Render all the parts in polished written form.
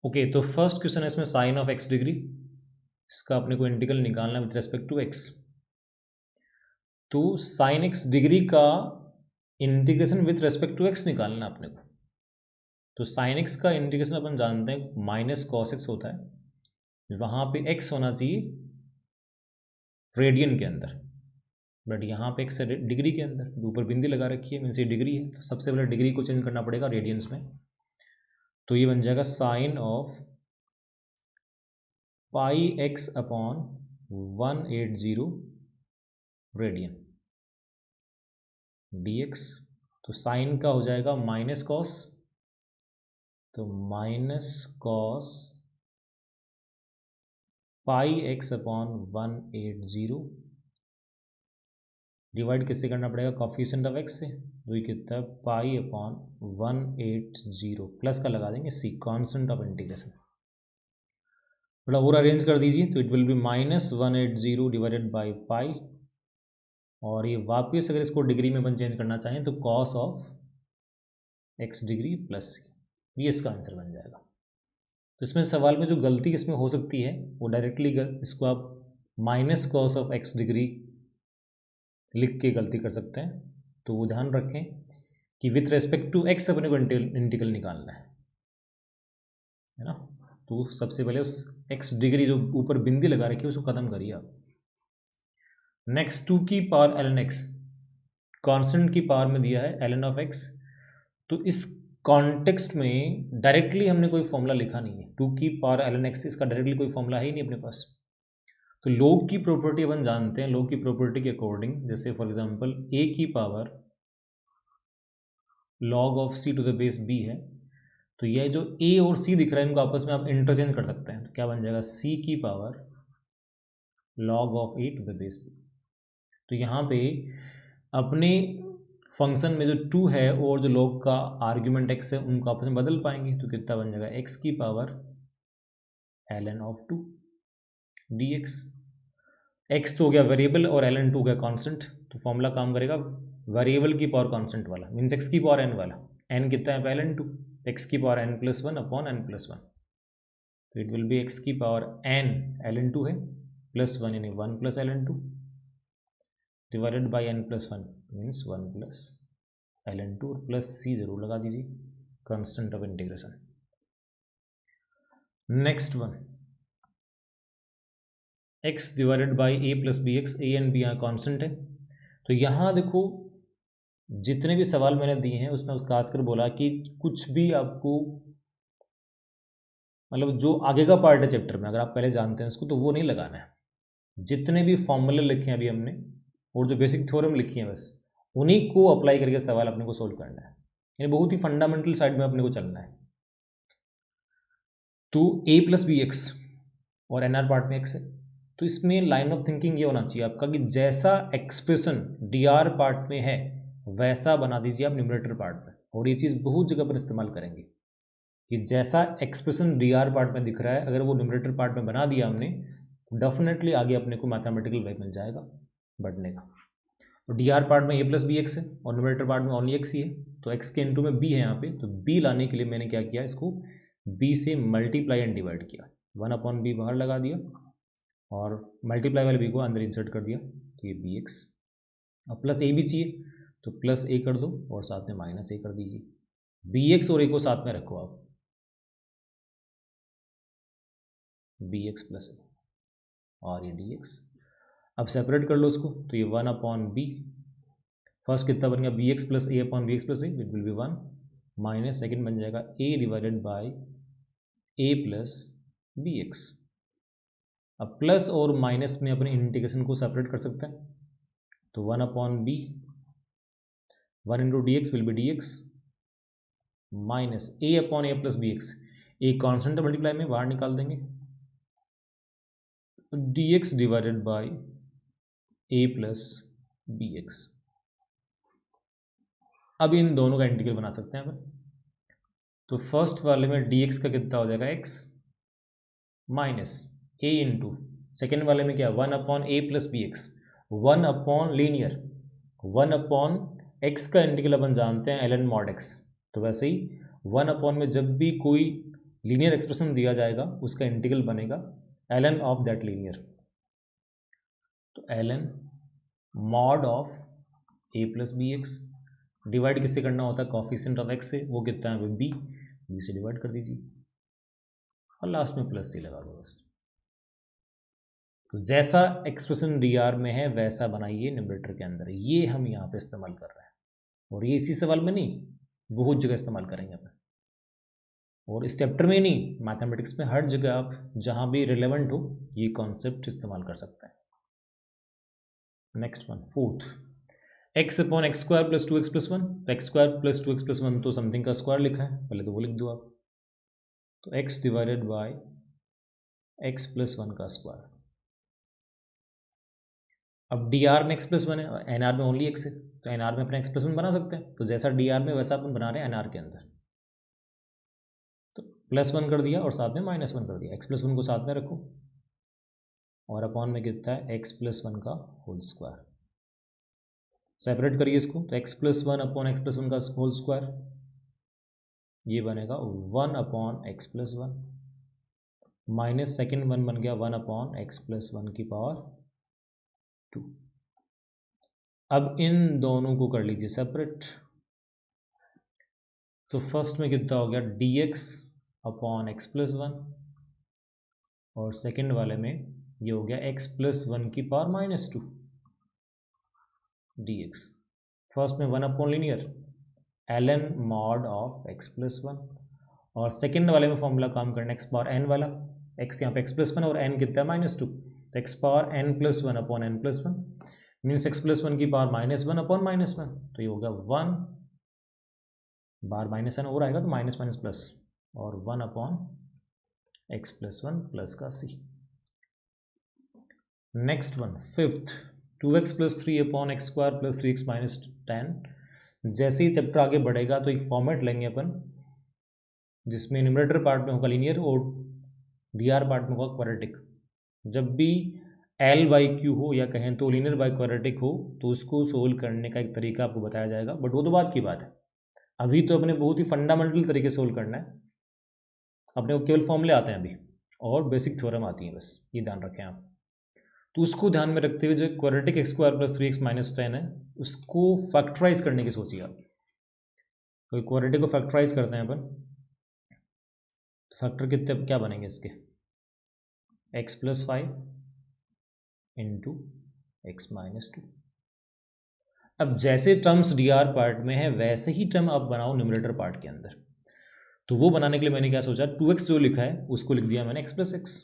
Okay, तो first question है इसमें साइन ऑफ एक्स डिग्री, इसका अपने को इंटीग्रल निकालना है विथ रेस्पेक्ट टू एक्स। तो साइन एक्स डिग्री का integration with respect to x निकालना है अपने को। तो साइन एक्स का इंटीग्रेशन अपन जानते हैं माइनस कॉस एक्स होता है, वहाँ पे एक्स होना चाहिए रेडियन के अंदर, बट यहाँ पे एक्स है डिग्री के अंदर, ऊपर बिंदी लगा रखी है मीन्स ये डिग्री है, तो सबसे पहले डिग्री को चेंज करना पड़ेगा रेडियंस में। तो ये बन जाएगा sine of pi x upon 180 radian dx। तो साइन का हो जाएगा माइनस कॉस, तो minus cos pi x upon 180 divide किससे करना पड़ेगा, कॉफिशिएंट ऑफ एक्स से, जो ये कितना है पाई अपॉन 180 प्लस का लगा देंगे सी, कांस्टेंट ऑफ इंटीग्रेशन। थोड़ा और अरेंज कर दीजिए, तो it will B minus 180 divided by pi, और ये वापस अगर इसको डिग्री में अपन चेंज करना चाहें तो cos of x degree plus c, ये इसका आंसर बन जाएगा। तो इसमें सवाल में जो गलती इसमें हो सकती है वो डायरेक्टली इसको आप minus cos of x degree लिख के गलती कर सकते हैं। तो वो ध्यान रखें कि विथ रेस्पेक्ट टू एक्स अपने को इंटीग्रल निकालना है ना। तो सबसे पहले उस एक्स डिग्री जो ऊपर बिंदी लगा रखी है उसको खत्म करिए आप। नेक्स्ट 2 की power L N x, constant की पावर में दिया है एल एन ऑफ एक्स। तो इस कॉन्टेक्स्ट में डायरेक्टली हमने कोई फॉर्मूला लिखा नहीं है, 2 की पावर एल एन एक्स, इसका डायरेक्टली कोई फॉर्मूला है ही नहीं अपने पास। तो लॉग की प्रॉपर्टी अपन जानते हैं, लॉग की प्रॉपर्टी के अकॉर्डिंग, जैसे फॉर एग्जांपल a की power log of c to the base b है, तो यह जो a और c दिख रहा है इनको आपस में आप इंटरचेंज कर सकते हैं। तो क्या बन जाएगा c की power log of a to the base b। तो यहाँ पे अपने फंक्शन में जो 2 है और जो log का आर्ग्यूमेंट x है उनको आपस में बदल पाएंगे, तो कितना बन जाएगा x की power ln of 2 dx। x तो हो गया वेरिएबल और ln 2 हो गया कांस्टेंट, तो फॉर्मूला काम करेगा वेरिएबल की पावर कांस्टेंट वाला, मीन्स x की पावर n वाला। n कितना है ln 2, x की power n plus 1 upon n plus 1, तो इट विल बी x की पावर n ln 2 है प्लस 1 यानी 1 plus ln 2 divided by n plus 1 means 1 plus ln 2, और प्लस c जरूर लगा दीजिए, constant of integration. Next one x divided by a plus B x, A and B यहाँ constant है। तो यहाँ देखो जितने भी सवाल मैंने दिए हैं उसमें खासकर बोला कि कुछ भी आपको मतलब जो आगे का पार्ट है चैप्टर में अगर आप पहले जानते हैं उसको तो वो नहीं लगाना है। जितने भी फॉर्मूले लिखे हैं अभी हमने और जो बेसिक थ्योरम लिखी हैं बस उन्हीं को अप्लाई करके सवाल अपने को सोल्व करना है, यानी बहुत ही फंडामेंटल साइड में अपने को चलना है। तो a प्लस बी एक्स और एन आर पार्ट में x है, तो इसमें लाइन ऑफ थिंकिंग ये होना चाहिए आपका कि जैसा एक्सप्रेशन डी आर पार्ट में है वैसा बना दीजिए आप न्यूमरेटर पार्ट में। और ये चीज़ बहुत जगह पर इस्तेमाल करेंगे कि जैसा एक्सप्रेशन डी आर पार्ट में दिख रहा है अगर वो न्यूमरेटर पार्ट में बना दिया हमने, डेफिनेटली आगे अपने को मैथमेटिकल वे मिल जाएगा बढ़ने का। तो डी आर पार्ट में a प्लस बी एक्स है और न्यूमरेटर पार्ट में ओनली x ही है, तो x के इंटू में b है यहाँ पे, तो b लाने के लिए मैंने क्या किया, इसको b से मल्टीप्लाई एंड डिवाइड किया, 1 अपॉन b बाहर लगा दिया और मल्टीप्लाई वाले b को अंदर इंसर्ट कर दिया, तो ये बी एक्स। अब प्लस a भी चाहिए तो प्लस a कर दो और साथ में माइनस a कर दीजिए, बी एक्स और a को साथ में रखो आप, बी एक्स प्लस a और ये डी एक्स। अब सेपरेट कर लो उसको, तो ये 1 अपॉन बी, फर्स्ट कितना बन गया B x plus A upon B x plus A, it will be 1 minus second बन जाएगा a divided by A plus B x. अब प्लस और माइनस में अपने इंटीग्रेशन को सेपरेट कर सकते हैं, तो 1 upon B 1 into D x will be D x minus A upon A plus B x, A constant multiply में बाहर निकाल देंगे, D x divided by A plus B x. अब इन दोनों का इंटीग्रल बना सकते हैं अपन, तो फर्स्ट वाले में dx का कितना हो जाएगा x minus a into second वाले में क्या 1 अपॉन ए plus B x, 1 upon linear 1 upon x का इंटीग्रल अपन जानते हैं ln मॉड x, तो वैसे ही 1 अपॉन में जब भी कोई लीनियर एक्सप्रेशन दिया जाएगा, उसका इंटीग्रल बनेगा ln ऑफ दैट लीनियर। तो ln mod of a plus B x, divide किससे करना होता है, कॉफिशिएंट ऑफ x से, वो कितना है b से डिवाइड कर दीजिए और लास्ट में प्लस सी लगा दो बस। तो जैसा एक्सप्रेशन dr में है वैसा बनाइए न्यूमरेटर के अंदर, ये हम यहाँ पे इस्तेमाल कर रहे हैं और ये इसी सवाल में नहीं बहुत जगह इस्तेमाल करेंगे अपन, और इस चैप्टर में नहीं, मैथमेटिक्स में हर जगह आप जहाँ भी रिलेवेंट हो ये कॉन्सेप्ट इस्तेमाल कर सकते हैं। Next one, fourth, x upon x square plus 2x plus 1। X square plus 2x plus 1 तो समथिंग का स्क्वायर लिखा है, पहले तो वो लिख दो आप। तो x divided by x plus 1 का स्क्वायर। अब dr में x प्लस 1 है, nr में ओनली x है, तो nr में अपने x प्लस 1 बना सकते हैं। तो जैसा dr में वैसा अपन बना रहे हैं nr के अंदर। तो प्लस 1 कर दिया और साथ में माइनस 1 कर दिया, x प्लस 1 को साथ में रखो और अपॉन में कितना है x प्लस 1 का होल स्क्वायर। सेपरेट करिए इसको, तो x plus 1 upon x plus 1 का होल स्क्वायर, ये बनेगा 1 upon x plus 1 minus second 1 बन गया 1 अपॉन एक्स प्लस 1 की पावर 2। अब इन दोनों को कर लीजिए सेपरेट। तो फर्स्ट में कितना हो गया dx अपॉन एक्स प्लस 1 और सेकेंड वाले में ये हो गया x प्लस 1 की पावर माइनस 2 dx। फर्स्ट में 1 upon linear ln mod of x plus 1 और सेकेंड वाले में फॉर्मूला काम करना x पावर n वाला, x यहाँ पे x प्लस 1 और n कितना है माइनस 2, तो x power n plus 1 upon n plus 1 means x plus 1 की पावर माइनस 1 अपॉन माइनस 1, तो ये होगा 1 बार माइनस n और आएगा तो माइनस माइनस प्लस और 1 अपॉन x प्लस 1 प्लस का c। Next one, fifth, 2x plus 3 upon x square plus 3x minus 10। जैसे ही चैप्टर आगे बढ़ेगा तो एक फॉर्मेट लेंगे अपन जिसमें न्यूमरेटर पार्ट में होगा लीनियर और dr पार्ट में होगा क्वाड्रेटिक। जब भी l बाई क्यू हो या कहें तो लीनियर बाई क्वाड्रेटिक हो तो उसको सोल्व करने का एक तरीका आपको बताया जाएगा, बट वो तो बात की बात है। अभी तो अपने बहुत ही फंडामेंटल तरीके से सोल्व करना है, अपने को केवल फॉर्मूले आते हैं अभी और बेसिक थ्योरम आती है, बस ये ध्यान रखें आप। तो उसको ध्यान में रखते हुए जो quadratic x square plus 3x minus 10 है उसको फैक्टराइज करने की सोचिए आप। तो क्वाड्रेटिक को फैक्टराइज करते हैं अपन, तो फैक्टर कितने क्या बनेंगे इसके, x plus 5 into x minus 2। अब जैसे टर्म्स dr पार्ट में है वैसे ही टर्म आप बनाओ न्यूमरेटर पार्ट के अंदर। तो वो बनाने के लिए मैंने क्या सोचा, 2x जो लिखा है उसको लिख दिया मैंने x प्लस एक्स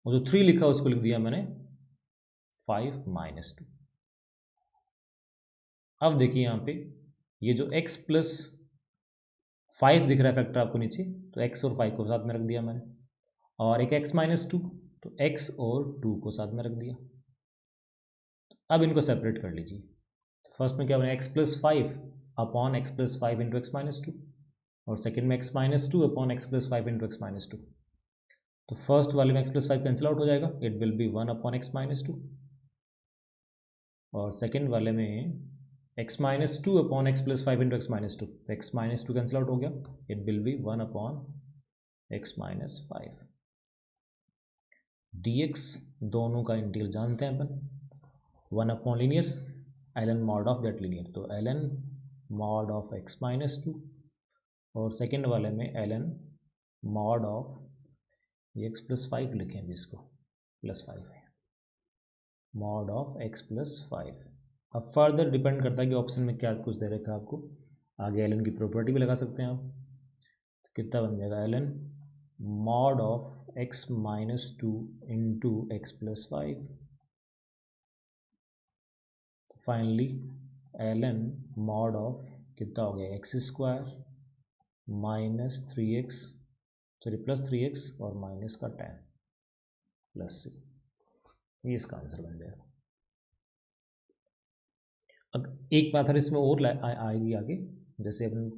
और जो 3 लिखा है उसको लिख दिया मैंने 5 माइनस 2। अब देखिए यहाँ पे ये जो x प्लस 5 दिख रहा है फैक्टर आपको नीचे, तो x और 5 को साथ में रख दिया मैंने और एक x माइनस 2 तो x और 2 को साथ में रख दिया। अब इनको सेपरेट कर लीजिए। तो फर्स्ट में क्या बना, x plus 5 upon x plus 5 into x minus 2 और सेकेंड में x minus 2 upon x plus 5 into x minus 2। तो फर्स्ट वाले में x प्लस 5 कैंसिल आउट हो जाएगा, it will be 1 upon x minus 2 और सेकेंड वाले में x minus 2 upon x plus 5 into x minus 2, x minus 2 cancel out हो गया, it will be 1 upon x minus 5 dx। दोनों का इंटीग्रल जानते हैं अपन, 1 upon linear ln mod of that linear, तो ln mod of x minus 2 और second वाले में ln mod of x plus 5 लिखें अभी इसको, प्लस 5 है मॉड ऑफ एक्स प्लस 5। अब फर्दर डिपेंड करता है कि ऑप्शन में क्या कुछ दे रखा है आपको, आगे ln की प्रॉपर्टी भी लगा सकते हैं आप। तो कितना बन जाएगा, ln mod of x minus 2 into x plus 5। तो फाइनली ln मॉड ऑफ कितना हो गया, x square minus 3x sorry plus 3x और माइनस का 10 प्लस c, ये इसका आंसर बन जाएगा। अब एक मेथड इसमें और आएगी आगे, जैसे अपन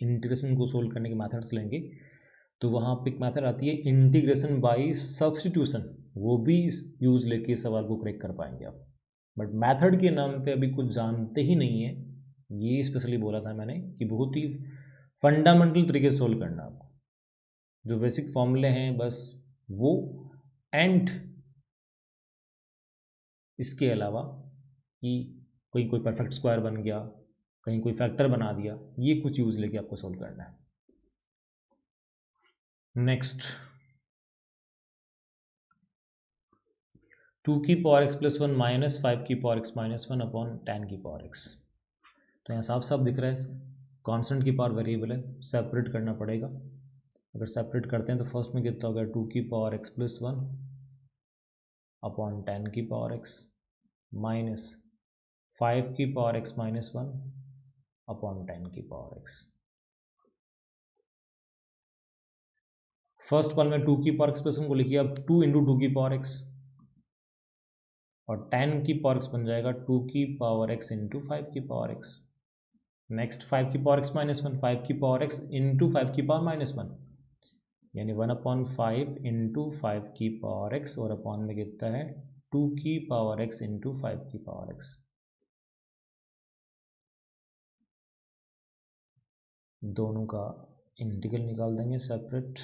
इंटीग्रेशन को सोल्व करने के मेथड्स लेंगे तो वहाँ पे एक मेथड आती है इंटीग्रेशन बाय सब्स्टिट्यूशन, वो भी यूज़ लेके सवाल को क्रैक कर पाएंगे आप। बट मेथड के नाम पे अभी कुछ जानते ही नहीं है, ये स्पेशली बोला था मैंने कि बहुत ही फंडामेंटल तरीके से सोल्व करना आपको, जो बेसिक फॉर्मूले हैं बस वो, एंड इसके अलावा कि कोई परफेक्ट स्क्वायर बन गया, कहीं कोई फैक्टर बना दिया, ये कुछ यूज लेके आपको सोल्व करना है। नेक्स्ट 2 की पावर x प्लस 1 माइनस 5 की पावर x माइनस 1 अपॉन 10 की पावर x। तो यहाँ साफ साफ दिख रहा है कांस्टेंट की पावर वेरिएबल है, सेपरेट करना पड़ेगा। अगर सेपरेट करते हैं तो फर्स्ट में कितना हो गया 2 की पावर x प्लस 1 अपॉन 10 की पावर x माइनस 5 की पावर x माइनस 1 अपॉन 10 की पावर x। फर्स्ट वाले में 2 की पावर x प्लस 1 को लिखिए अब 2 इंटू 2 की पावर x, और 10 की पावर x बन जाएगा 2 की पावर x इंटू 5 की पावर x। नेक्स्ट 5 की पावर x माइनस 1, 5 की पावर x इंटू 5 की पावर माइनस 1, यानी 1/5 इंटू 5 की पावर x, और अपॉन में कितना है 2 की पावर x इंटू 5 की पावर x। दोनों का इंटीग्रल निकाल देंगे सेपरेट।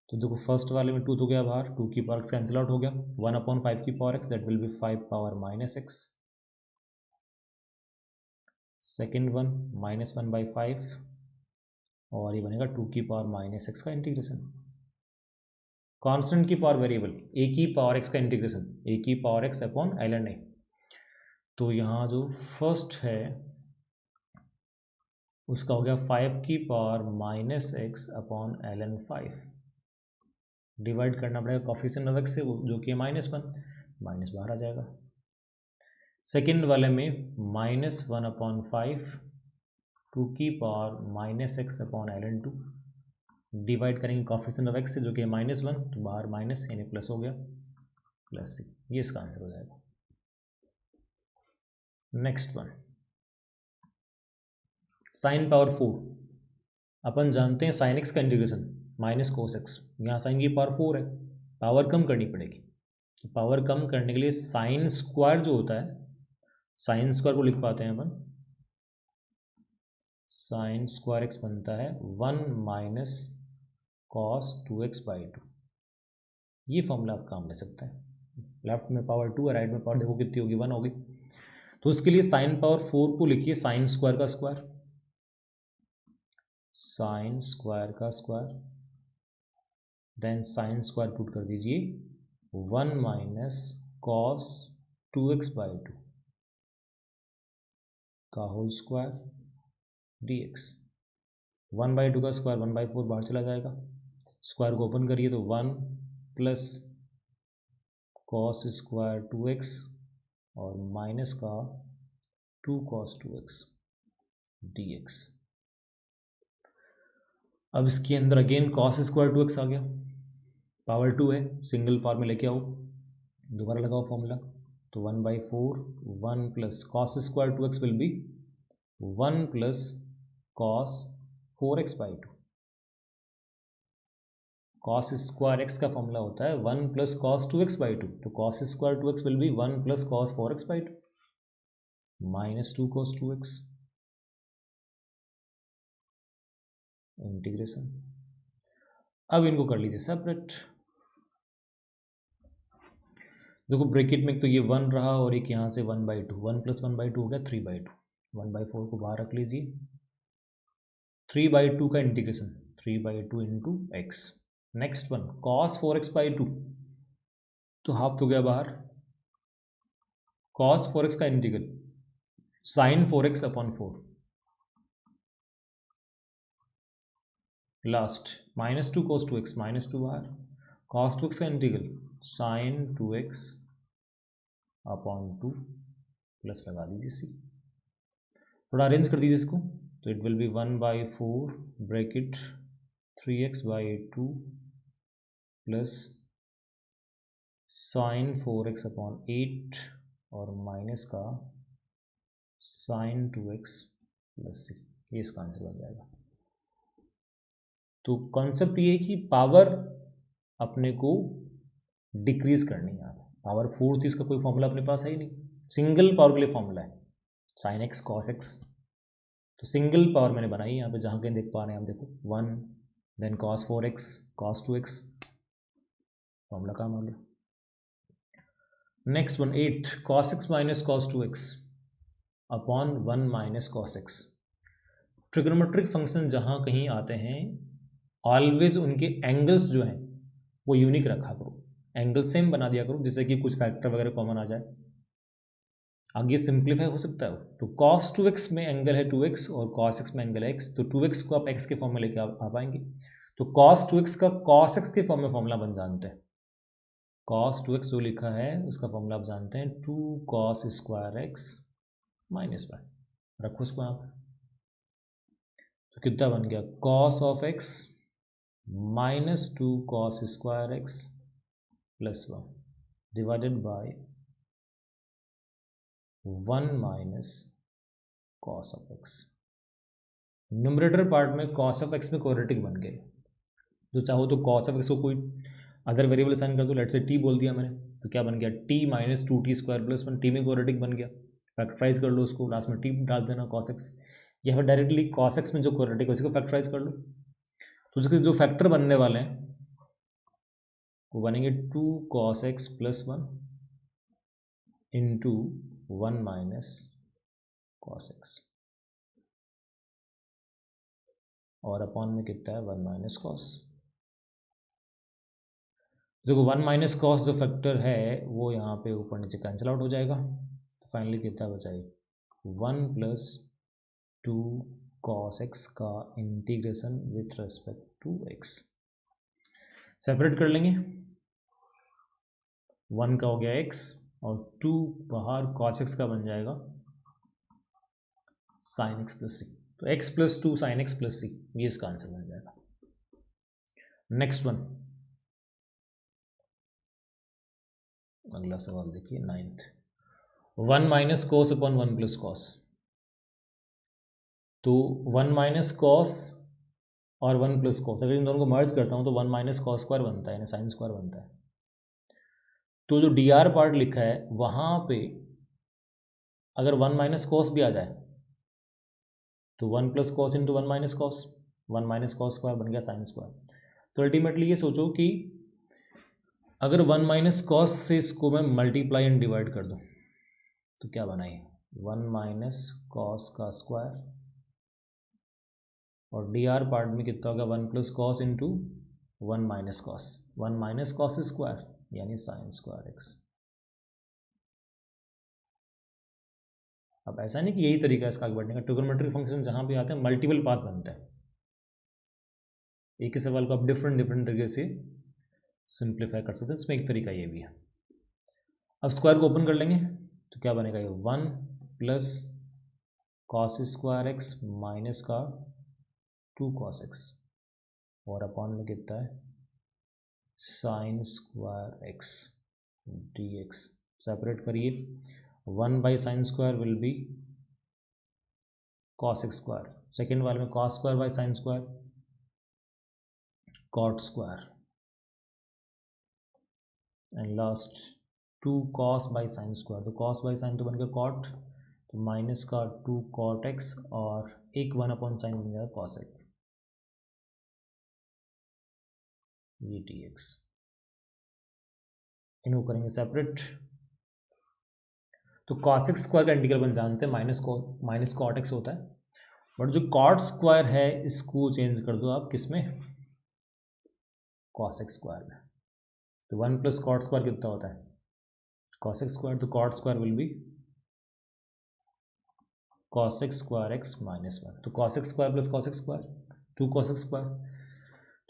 तो देखो फर्स्ट वाले में 2 तो गया बाहर, 2 की पावर x कैंसिल आउट हो गया, 1/5 की power x, that will be 5 power minus x। Second one -1/5, और ये बनेगा 2 की पावर माइनस x का इंटीग्रेशन। कांस्टेंट की पावर वेरिएबल a की पावर x का इंटीग्रेशन, a की power x upon ln a। तो यहाँ जो फर्स्ट है उसका हो गया 5 की power minus x upon ln 5, divide करना पड़ेगा कॉफिशिएंट ऑफ x से, जो कि -1, माइनस बाहर आ जाएगा। सेकेंड वाले में -1/5 2 की power minus x upon ln 2, divide करेंगे कॉफिशिएंट ऑफ x से, जो कि -1, तो बाहर माइनस यानी प्लस हो गया, प्लस c, ये इसका आंसर हो जाएगा। Next one sine power 4। अपन जानते हैं साइन x का इंटीग्रेशन माइनस कोस x, यहाँ साइन की पावर 4 है, पावर कम करनी पड़ेगी। तो पावर कम करने के लिए साइन स्क्वायर जो होता है, साइन स्क्वायर को लिख पाते हैं अपन, साइन स्क्वायर x बनता है 1 माइनस कॉस 2x/2। ये फॉर्मूला आप काम ले सकते हैं। लेफ्ट में पावर 2 है, राइट में पावर देखो कितनी होगी, 1 होगी। तो उसके लिए साइन पावर 4 को लिखिए साइन स्क्वायर का स्क्वायर, साइन स्क्वायर का square, then sine square put कर दीजिए 1 माइनस कॉस 2x/2 का होल स्क्वायर dx। 1/2 का स्क्वायर 1/4 बाहर चला जाएगा, स्क्वायर को ओपन करिए तो 1 प्लस कॉस स्क्वायर 2x और माइनस का 2 cos 2x dx। अब इसके अंदर अगेन कॉस स्क्वायर 2x आ गया, पावर 2 है, सिंगल पावर में लेके आओ, दोबारा लगाओ फॉर्मूला, तो 1/4 1 plus cos square 2x will be 1 plus cos 4x/2। Cos square x का फॉर्मूला होता है 1 प्लस कॉस 2x/2, तो cos square 2x will be 1 plus cos 4x/2 minus 2 cos 2x integration. अब इनको कर लीजिए सेपरेट। देखो ब्रैकेट में तो ये 1 रहा, और एक यहाँ से 1/2, 1 प्लस 1/2 हो गया 3/2, 1/4 को बाहर रख लीजिए, 3/2 का integration 3/2 into x. Next one cos 4x/2, तो हाफ तो गया बाहर, कॉस 4x का integral sine 4x upon 4, last minus 2 cos 2x, minus 2 बाहर, cos 2x का integral sign 2x upon 2 plus लगा दीजिए सी, थोड़ा अरेंज कर दीजिए इसको, तो it will B 1/4 bracket 3x/2 plus sign 4x upon 8 और माइनस का साइन 2x प्लस सी, ये इसका आंसर बन जाएगा। तो कॉन्सेप्ट ये है कि पावर अपने को डिक्रीज करनी है, पावर 4 थी, इसका कोई फॉर्मूला अपने पास है ही नहीं, सिंगल पावर के लिए फॉर्मूला है साइन एक्स कॉस एक्स, तो सिंगल पावर मैंने बनाई यहाँ पे, जहाँ कहीं देख पा रहे हैं आप, देखो 1 then cos 4x cos 2x, formula काम आ गया। Next one 8 cos x minus cos 2x upon 1 minus cos x। Trigonometric function जहाँ कहीं आते हैं ऑलवेज उनके एंगल्स जो हैं वो यूनिक रखा करो, एंगल सेम बना दिया करो, जिससे कि कुछ फैक्टर वगैरह कॉमन आ जाए, आगे सिंप्लीफाई हो सकता है। तो cos 2x में एंगल है 2x और cos x में एंगल है x, तो 2x को आप x के फॉर्म में लेके आ पाएंगे। तो cos 2x का cos x के फॉर्म में फॉर्मूला बन जानते हैं। cos 2x जो लिखा है उसका फॉर्मूला आप जानते हैं 2 cos स्क्वायर x माइनस 1, रखो उसको यहाँ पर। तो कितना बन गया cos of x minus 2 cos square x plus 1 divided bye 1 minus cos of x। Numerator part में cos ऑफ x में क्वाड्रेटिक बन गए, जो चाहो तो cos ऑफ x को कोई अदर वेरिएबल असाइन कर दो, लेट से t बोल दिया मैंने, तो क्या बन गया t minus 2t square plus 1, t में क्वाड्रेटिक बन गया, फैक्टराइज कर लो उसको, लास्ट में t डाल देना cos x, या फिर डायरेक्टली cos x में जो क्वाड्रेटिक है उसी को फैक्टराइज कर लो। तो उसके जो फैक्टर बनने वाले हैं वो बनेंगे 2 cos x plus 1 into 1 minus cos x, और अपॉन में कितना है 1 माइनस कॉस। देखो 1 माइनस कॉस जो फैक्टर है वो यहाँ पे ऊपर नीचे कैंसिल आउट हो जाएगा, तो फाइनली कितना बचाएगी 1 प्लस 2 cos x का integration with respect to x। Separate कर लेंगे, 1 का हो गया x और 2 बाहर cos x का बन जाएगा sin x प्लस सी, तो x plus 2 sin x plus c, ये इसका आंसर बन जाएगा। नेक्स्ट वन, अगला सवाल देखिए 9th, 1 minus cos upon 1 plus cos. तो 1 माइनस कॉस और 1 प्लस कॉस, अगर इन दोनों को मर्ज करता हूँ तो 1 माइनस कॉस स्क्वायर बनता है, यानी साइन स्क्वायर बनता है। तो जो डी आर पार्ट लिखा है वहाँ पे अगर 1 माइनस कॉस भी आ जाए तो 1 plus cos into 1 minus cos, 1 minus cos square बन गया साइन स्क्वायर। तो अल्टीमेटली ये सोचो कि अगर 1 माइनस कॉस से इसको मैं मल्टीप्लाई एंड डिवाइड कर दूँ तो क्या बना ये 1 माइनस कॉस का स्क्वायर, और डी आर पार्ट में कितना होगा 1 plus cos into 1 minus cos, 1 minus cos square यानी साइन स्क्वायर एक्स। अब ऐसा नहीं कि यही तरीका है इसका आगे बढ़ने का, ट्रिग्नोमेट्रिक फंक्शन जहाँ भी आते हैं मल्टीपल पाथ बनते हैं, एक ही सवाल को आप डिफरेंट डिफरेंट तरीके से सिंप्लीफाई कर सकते हैं, इसमें एक तरीका ये भी है। अब स्क्वायर को ओपन कर लेंगे तो क्या बनेगा ये 1 plus cos square x minus का 2 कॉस एक्स, और अपॉन में कितना है sine square x D x. Separate करिए, 1 by sine square will be cos x square, second वाले में cos square by sine square cot square, and last 2 cos by sine square, तो cos by sine तो बन गया cot, तो minus का 2 cot x और एक 1 अपॉन साइन बन जाएगा cos x we T x. इनको करेंगे सेपरेट, तो cos x स्क्वायर का इंटीग्रल बन जानते हैं माइनस कॉट एक्स होता है, बट जो कॉट स्क्वायर है इसको चेंज कर दो आप किस में cos x स्क्वायर में, तो 1 प्लस कॉट स्क्वायर कितना होता है cos x स्क्वायर, तो cot square will be cos x square x minus 1, तो cos x square plus cos x square 2 cos x square,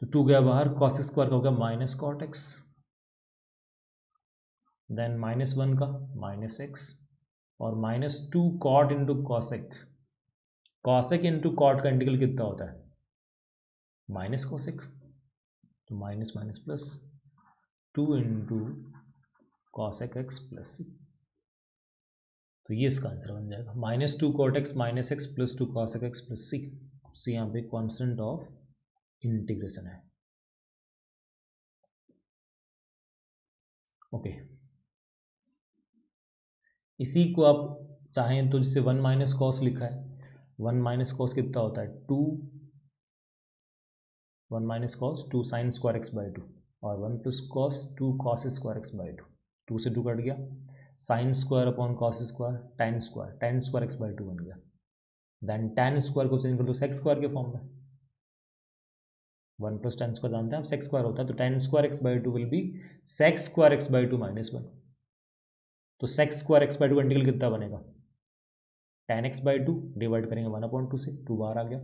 तो 2 गया बाहर, cos x स्क्वायर का होगा minus cot x, then minus 1 का माइनस एक्स, और minus 2 cot into cosec, cosec into cot का integral कितना होता है माइनस कॉसेक, तो minus minus plus 2 into cosec x plus c, तो ये इसका आंसर बन जाएगा minus 2 cot x minus x plus 2 cosec x plus c. C यहाँ पे कॉन्स्टेंट ऑफ इंटीग्रेशन है। ओके, इसी को आप चाहें तो जिससे 1 माइनस कॉस लिखा है 1 माइनस कॉस कितना होता है 2, 1 minus cos 2 sign square x by 2 और 1 plus cos 2 cos square x by 2, 2 से 2 कट गया, sine square upon cos square ten square x by 2 बन गया। देन टेन स्क्वायर को चेंज कर दो सेक्स स्क्वायर के फॉर्म में, 1 प्लस टेन स्क्वायर जानते हैं आप सेक्स स्क्वायर होता है, तो ten square x by 2 will be sex square x by 2 minus 1। तो सेक्स स्क्वायर एक्स बाई 2 का इंटीग्रल कितना बनेगा, टेन एक्स बाई 2 डिवाइड करेंगे 1/2 से, 2 बाहर आ गया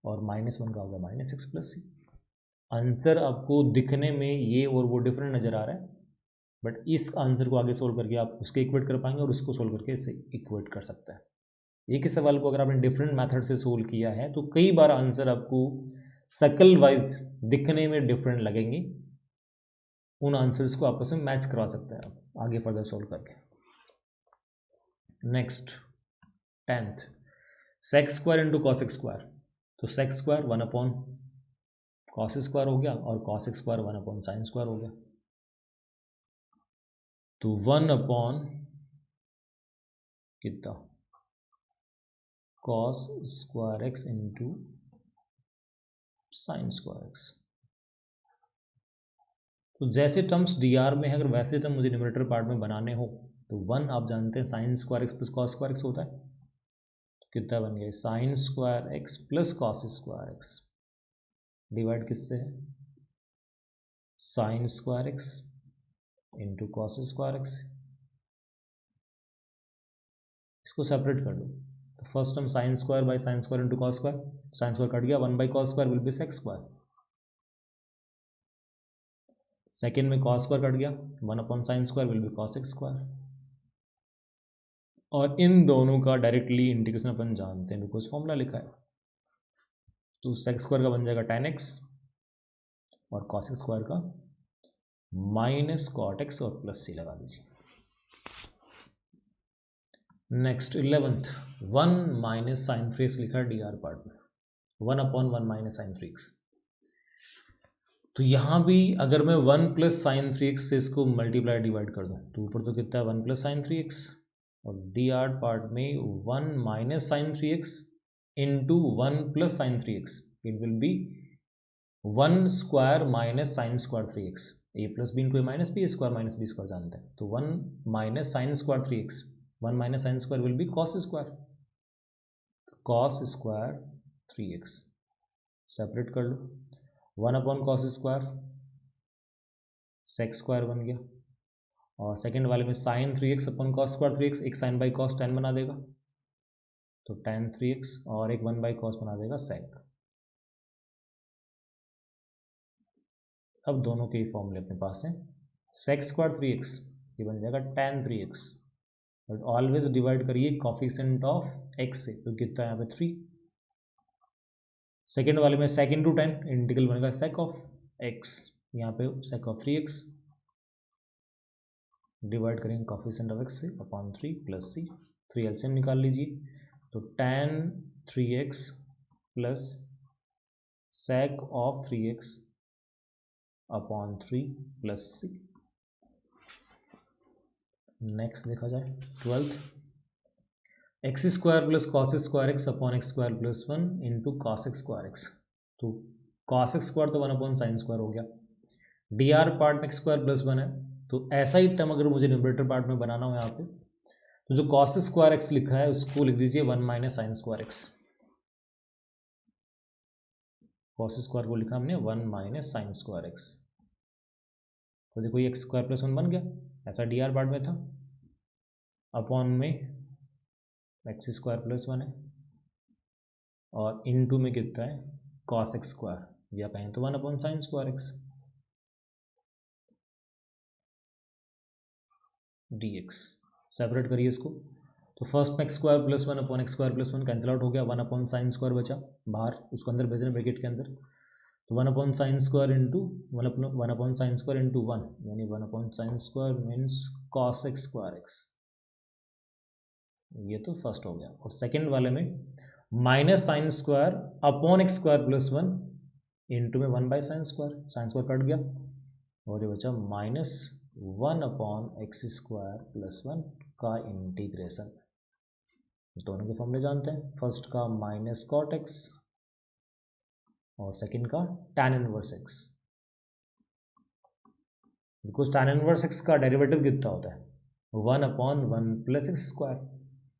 और -1 का होगा -x प्लस सी। आंसर आपको दिखने में ये और वो डिफरेंट नज़र आ रहा है, बट इस आंसर को आगे सोल्व करके आप उसके इक्वेट कर पाएंगे और उसको सोल्व करके इससे इक्वेट कर सकते हैं। एक ही सवाल को अगर आपने डिफरेंट मेथड से सोल्व किया है तो कई बार आंसर आपको सर्कल वाइज दिखने में डिफरेंट लगेंगे, उन आंसर्स को आपस में मैच करवा सकते हैं आप आगे फर्दर सोल्व करके। Next 10th, sec square into cos x square, तो sec square 1 upon cos square हो गया और cos x square 1 upon sine square हो गया, तो 1 अपॉन कितना cos square x into sine square x. तो जैसे टर्म्स डी आर में है अगर वैसे टर्म मुझे न्यूमरेटर पार्ट में बनाने हो तो 1 आप जानते हैं sign square x plus cos square x होता है, तो कितना बन गया sign square x plus cos square x divide किससे है sine square x into cos square x. इसको सेपरेट कर दो, तो first term sine square by sine square into cos square, sine square cut गया, 1 by cos square will B sex square, second में cos square cut गया, 1 upon sine square will be cos x square. और इन दोनों का directly integration अपन जानते हैं because formula लिखा है, तो सेक्स स्क्वायर का बन जाएगा tan x और कॉस स्क्वायर का माइनस कॉट एक्स और प्लस सी लगा दीजिए। Next 11th, 1 minus sine three x लिखा है डी आर पार्ट में, 1 upon 1 minus sine three x. तो यहाँ भी अगर मैं 1 प्लस साइन थ्री एक्स से इसको मल्टीप्लाई डिवाइड कर दूँ तो ऊपर तो कितना है 1 प्लस साइन थ्री एक्स और डी आर पार्ट में 1 minus sine three x into 1 plus sine three x, it will be 1 square minus sine square three x, A plus B into A minus B square minus B square जानते हैं, तो 1 minus sine square three x, 1 minus sine square will be cos square, cos square three x separate कर लो, 1 upon cos square sex square बन गया और second वाले में sign three x upon cos square three x, एक sign by cos tan बना देगा तो टेन थ्री एक्स और एक 1 बाई कॉस बना देगा सेक। अब दोनों के ही फॉर्मूले अपने पास हैं, सेक्स स्क्वायर थ्री एक्स ये बन जाएगा ten three x, but always divide करिए कॉफिशेंट ऑफ एक्स से, तो कितना है यहाँ पे 3, सेकेंड वाले में सेक इंटू टेन इंटीग्रल बनेगा सेक ऑफ एक्स, यहाँ पे sec of three x divide करेंगे कॉफिशेंट ऑफ एक्स से अपॉन 3 प्लस सी, 3 एलसीएम निकाल लीजिए, तो tan three x plus sec of three x upon 3 plus C. Next देखा जाए 12th, x square plus cos square x upon x square plus 1 into cos x square x, तो cos x square तो 1 upon sine square हो गया, D R part में x square plus 1 है, तो ऐसा ही टर्म अगर मुझे न्यूमरेटर पार्ट में बनाना हो यहाँ पे तो जो कॉस स्क्वायर एक्स लिखा है उसको लिख दीजिए 1 minus sine square x, cos square को लिखा हमने 1 माइनस साइन स्क्वायर एक्स, तो देखो ये एक्स स्क्वायर प्लस 1 बन गया, ऐसा डी आर पार्ट में था, अपॉन में एक्स स्क्वायर प्लस 1 है और इनटू में कितना है कॉस एक्स स्क्वायर या कहें तो 1 upon sine square x D x, separate करिए इसको, तो फर्स्ट में x square plus 1 upon x square plus 1 cancel out हो गया, 1 अपॉन साइन स्क्वायर बचा बाहर, उसको अंदर भेजना ब्रैकेट के अंदर, तो 1 upon sine square into 1 upon sine square into 1 यानी 1 upon sine square means cos x square x, ये तो फर्स्ट हो गया, और सेकेंड वाले में minus sine square upon x square plus 1 into में 1 बाई साइन स्क्वायर कट गया और ये बचा minus 1 upon x square plus 1 का इंटीग्रेशन, दोनों के फॉर्मूले जानते हैं, फर्स्ट का माइनस कॉट एक्स और सेकंड का tan inverse x. Because tan inverse x का डेरिवेटिव कितना होता है 1/1 प्लस एक्स स्क्वायर।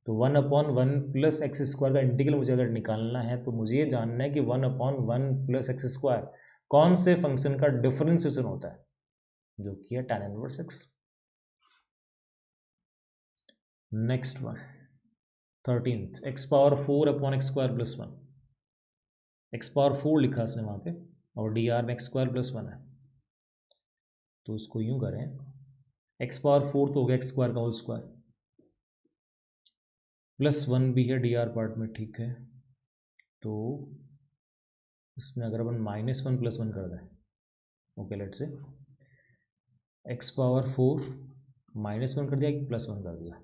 तो 1/1 प्लस एक्स स्क्वायर का इंटीग्रल मुझे अगर निकालना है तो मुझे ये जानना है कि 1/1 प्लस एक्स स्क्वायर कौन से फंक्शन का डिफरेंशिएशन होता है, जो कि है tan inverse x. Next one 13th x power 4/x² plus 1। x power 4 लिखा इसने वहाँ पे और डी आर में एक्स स्क्वायर प्लस 1 है, तो उसको यूँ करें x पावर 4 तो हो गया एक्स स्क्वायर का होल स्क्वायर प्लस 1 भी है डी आर पार्ट में, ठीक है। तो इसमें अगर अपन -1 प्लस 1 कर दें, okay let's say x power 4 -1 कर दिया कि प्लस 1 कर दिया,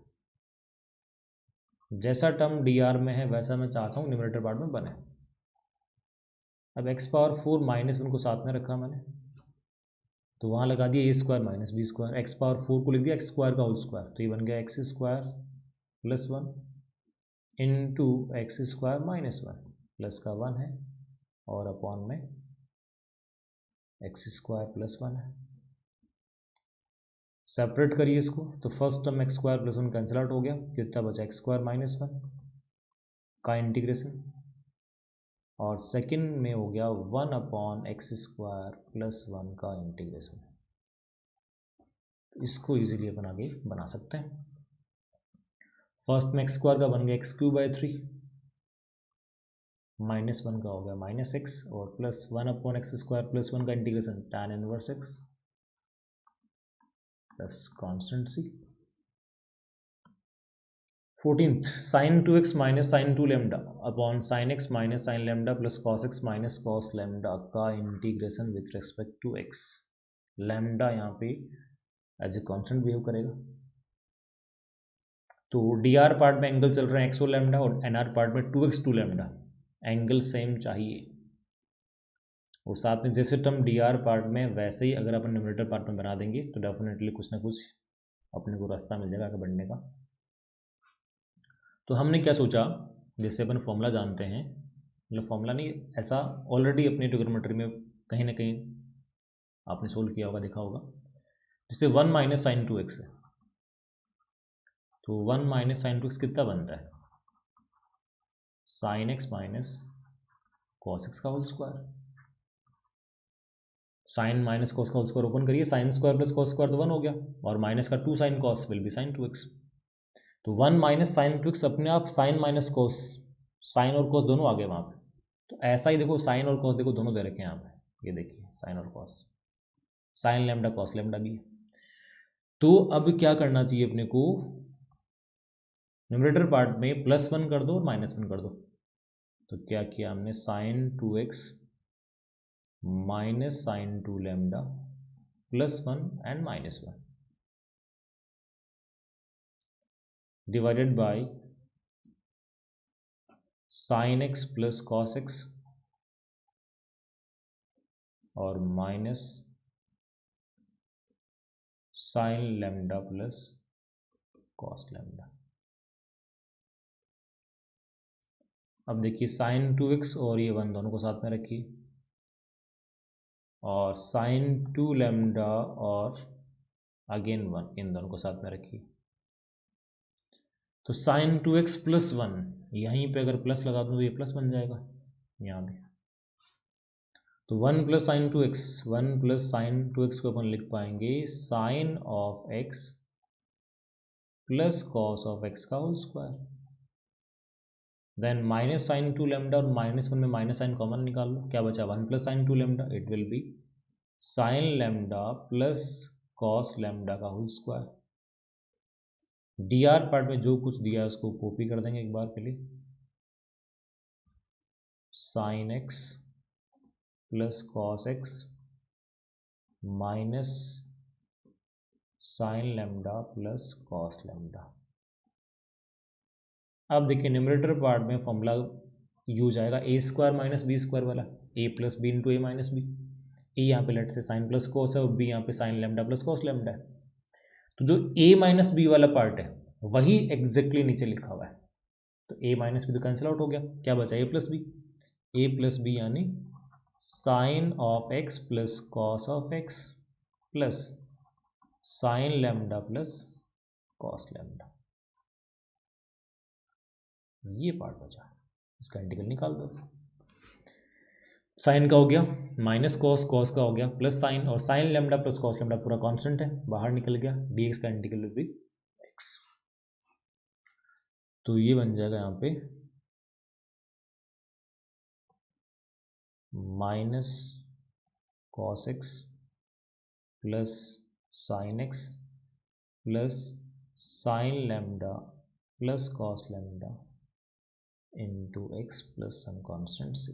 जैसा टर्म डी आर में है वैसा मैं चाहता हूँ न्यूमरेटर पार्ट में बने। अब x पावर 4 -1 को साथ में रखा मैंने, तो वहाँ लगा दिया a square minus B square, x power 4 को लिख दिया एक्स स्क्वायर का होल स्क्वायर, तो ये बन गया x square plus 1 into x square minus 1, plus का 1 है और अपॉन में एक्स स्क्वायर प्लस 1 है। सेपरेट करिए इसको, तो first term x square plus 1 cancel out हो गया, कितना बचा एक्स स्क्वायर माइनस 1 का इंटीग्रेशन, और सेकंड में हो गया 1/x स्क्वायर प्लस 1 का इंटीग्रेशन। तो इसको इजीली अपन आगे बना सकते हैं। फर्स्ट में एक्स स्क्वायर का बन गया x³/3 -1 का हो गया -x और प्लस 1/x स्क्वायर प्लस 1 का integration tan inverse x plus constant c। 14th sin 2x minus sine 2 lambda upon sine x minus sine lambda plus cos x minus cos lambda का integration with respect to x। Lambda यहाँ पे as a constant behave करेगा, तो D R part में angle चल रहे हैं x और लैम्डा और एन आर पार्ट में 2x 2 लैम्डा, एंगल सेम चाहिए। और साथ में जैसे टर्म डी आर पार्ट में वैसे ही अगर अपन न्यूमरेटर पार्ट में बना देंगे तो डेफिनेटली कुछ ना कुछ अपने को रास्ता मिल जाएगा आगे बढ़ने का। तो हमने क्या सोचा, जैसे अपन फॉर्मूला जानते हैं, मतलब फॉर्मूला नहीं, ऐसा ऑलरेडी अपने ट्रिग्नोमेट्री में कहीं ना कहीं आपने सोल्व किया होगा, देखा होगा, जैसे 1 माइनस साइन 2x है, तो 1 माइनस साइन 2x कितना बनता है sine x minus cos x का whole square. Sine minus cos का होल स्क्वायर ओपन करिए, sine square plus cos square तो 1 हो गया, और माइनस का 2 sine cos will be sine 2x। तो 1 माइनस साइन 2x अपने आप साइन माइनस कॉस, साइन और कॉस दोनों आ गए वहाँ पे। तो ऐसा ही देखो साइन और कॉस देखो दोनों दे रखे हैं यहाँ पे, ये देखिए साइन और cos, sign lambda cos lambda भी है। तो अब क्या करना चाहिए अपने को, न्यूमरेटर पार्ट में +1 कर दो और -1 कर दो। तो क्या किया हमने, sine 2x minus sine 2 lambda +1 and -1 divided by sine x plus cos x और minus sine lambda plus cos lambda. अब देखिए साइन 2x और ये 1 दोनों को साथ में रखिए, और साइन 2 लैम्डा और अगेन 1 इन दोनों को साथ में रखिए। तो साइन 2x प्लस 1 यहीं पे अगर प्लस लगा दूँ तो ये प्लस बन जाएगा यहाँ भी। तो 1 plus sign 2x, 1 plus sign 2x को अपन लिख पाएंगे sine of x plus cos of x का whole square. Then minus sine 2 lambda और -1 में माइनस साइन कॉमन निकाल लो, क्या बचा 1 plus sine 2 lambda, it will be sine lambda plus cos lambda का whole square. D R part में जो कुछ दिया है उसको कॉपी कर देंगे एक बार के लिए, sine x plus cos x minus sine lambda plus cos lambda. अब देखिए न्यूमरेटर पार्ट में फॉर्मूला यूज आएगा A square minus B square वाला, A plus B into A minus B. ए यहाँ पे लेट से साइन प्लस कॉस है और बी यहाँ पे sine lambda plus cos lambda है। तो जो ए माइनस बी वाला पार्ट है वही एग्जैक्टली नीचे लिखा हुआ है, तो a माइनस बी तो कैंसिल आउट हो गया, क्या बचा a प्लस बी यानी sine of x plus cos of x plus sine lambda plus cos lambda, ये पार्ट बचा, इसका इंटीग्रल निकाल दो। साइन का हो गया माइनस कॉस, कॉस का हो गया प्लस साइन, और sign lambda plus cos lambda पूरा कांस्टेंट है, बाहर निकल गया, dx का इंटीग्रल भी x। तो ये बन जाएगा यहाँ पे minus cos x plus sine x plus sine lambda plus cos lambda into x plus some constant c.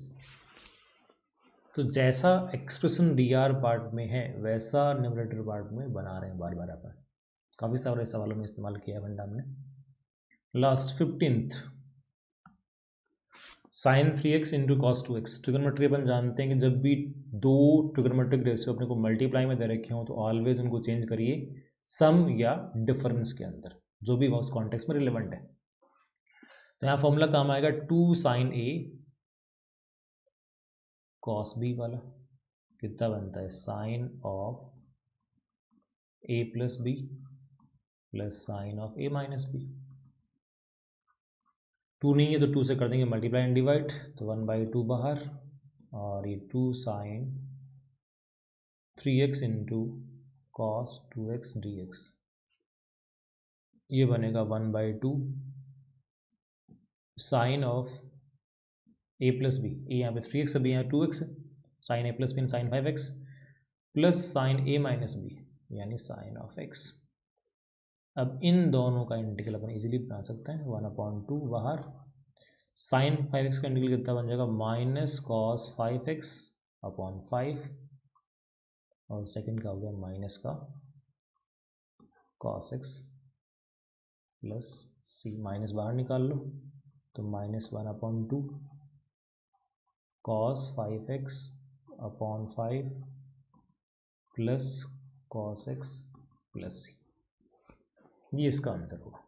तो जैसा एक्सप्रेशन डी आर पार्ट में है वैसा न्यूमरेटर पार्ट में बना रहे हैं बार बार अपन, काफ़ी सारे सवालों में इस्तेमाल किया है फंडा हमने। Last 15th sine 3x into cos 2x। Trigonometry अपन जानते हैं कि जब भी दो ट्रिगोनोमेट्रिक रेशियो अपने को मल्टीप्लाई में दे रखे हो तो ऑलवेज उनको चेंज करिए सम या डिफरेंस के अंदर, जो भी उस कॉन्टेक्स्ट में रिलेवेंट है। तो यहाँ फॉर्मूला काम आएगा 2 साइन ए कॉस बी वाला, कितना बनता है sine of A plus B plus sine of A minus B. 2 नहीं है तो 2 से कर देंगे मल्टीप्लाई एंड डिवाइड, तो 1/2 बाहर, और ये 2 sign 3x into cos 2x dx, ये बनेगा 1/2 sine of A plus b, ए यहाँ पे 3x अभी यहाँ 2x है, sine a plus b sine 5x plus sine a minus b यानी साइन ऑफ x। अब इन दोनों का इंटीग्रल अपन इजीली बना सकते हैं, 1/2 बाहर, साइन 5x का इंटीग्रल कितना बन जाएगा माइनस कॉस 5x अपॉन 5, और सेकंड का हो गया माइनस का cos x plus c, minus बाहर निकाल लो तो -1/2 cos 5x upon 5 plus cos x plus c, ये इसका आंसर होगा।